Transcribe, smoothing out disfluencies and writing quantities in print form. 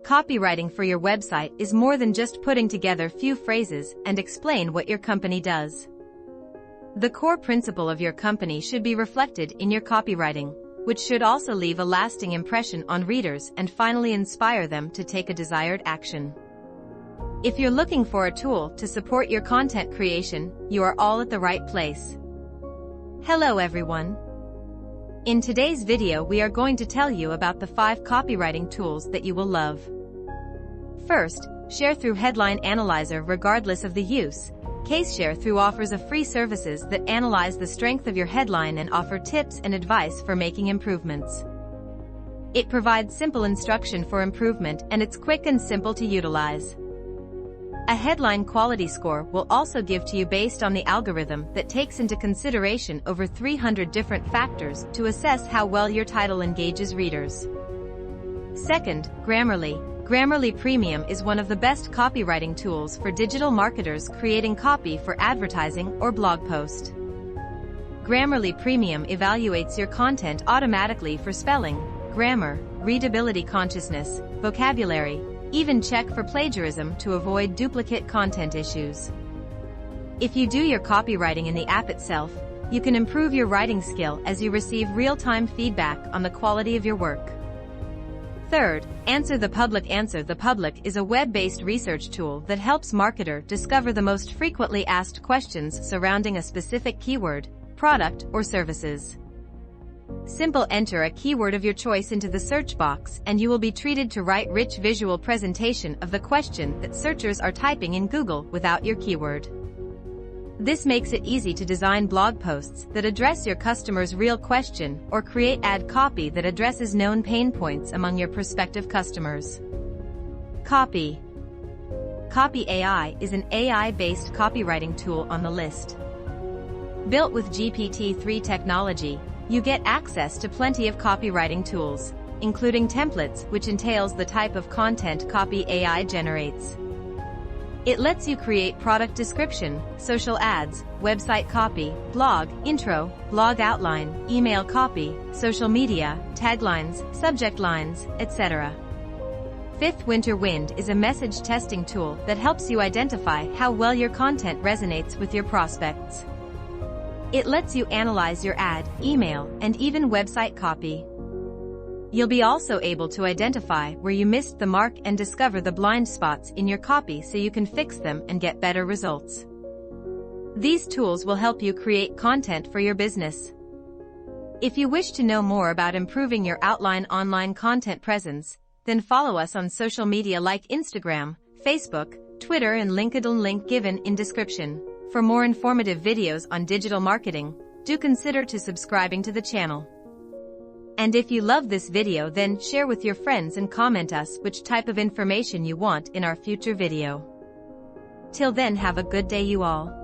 Copywriting for your website is more than just putting together few phrases and explain what your company does. The core principle of your company should be reflected in your copywriting, which should also leave a lasting impression on readers and finally inspire them to take a desired action. If you're looking for a tool to support your content creation, you are all at the right place. Hello everyone. In today's video we are going to tell you about the 5 copywriting tools that you will love. First, share through Headline Analyzer. Regardless of the use case, share through offers a free services that analyze the strength of your headline and offer tips and advice for making improvements. It provides simple instruction for improvement and it's quick and simple to utilize. A headline quality score will also give to you based on the algorithm that takes into consideration over 300 different factors to assess how well your title engages readers. Second, Grammarly. Grammarly Premium is one of the best copywriting tools for digital marketers creating copy for advertising or blog post. Grammarly Premium evaluates your content automatically for spelling, grammar, readability, consciousness, vocabulary, even check for plagiarism to avoid duplicate content issues. If you do your copywriting in the app itself, you can improve your writing skill as you receive real-time feedback on the quality of your work. Third, Answer the Public. Answer the Public is a web-based research tool that helps marketers discover the most frequently asked questions surrounding a specific keyword, product, or services. Simple: enter a keyword of your choice into the search box and you will be treated to write rich visual presentation of the question that searchers are typing in Google without your keyword. This makes it easy to design blog posts that address your customer's real question or create ad copy that addresses known pain points among your prospective customers. Copy AI is an AI-based copywriting tool on the list. Built with GPT-3 technology, you get access to plenty of copywriting tools, including templates, which entails the type of content copy AI generates. It lets you create product description, social ads, website copy, blog intro, blog outline, email copy, social media, taglines, subject lines, etc. Fifth, Winter Wind is a message testing tool that helps you identify how well your content resonates with your prospects. It lets you analyze your ad, email, and even website copy. You'll be also able to identify where you missed the mark and discover the blind spots in your copy so you can fix them and get better results. These tools will help you create content for your business. If you wish to know more about improving your outline online content presence, then follow us on social media like Instagram, Facebook, Twitter and LinkedIn, link given in description. For more informative videos on digital marketing, do consider to subscribing to the channel. And if you love this video, then share with your friends and comment us which type of information you want in our future video. Till then, have a good day you all.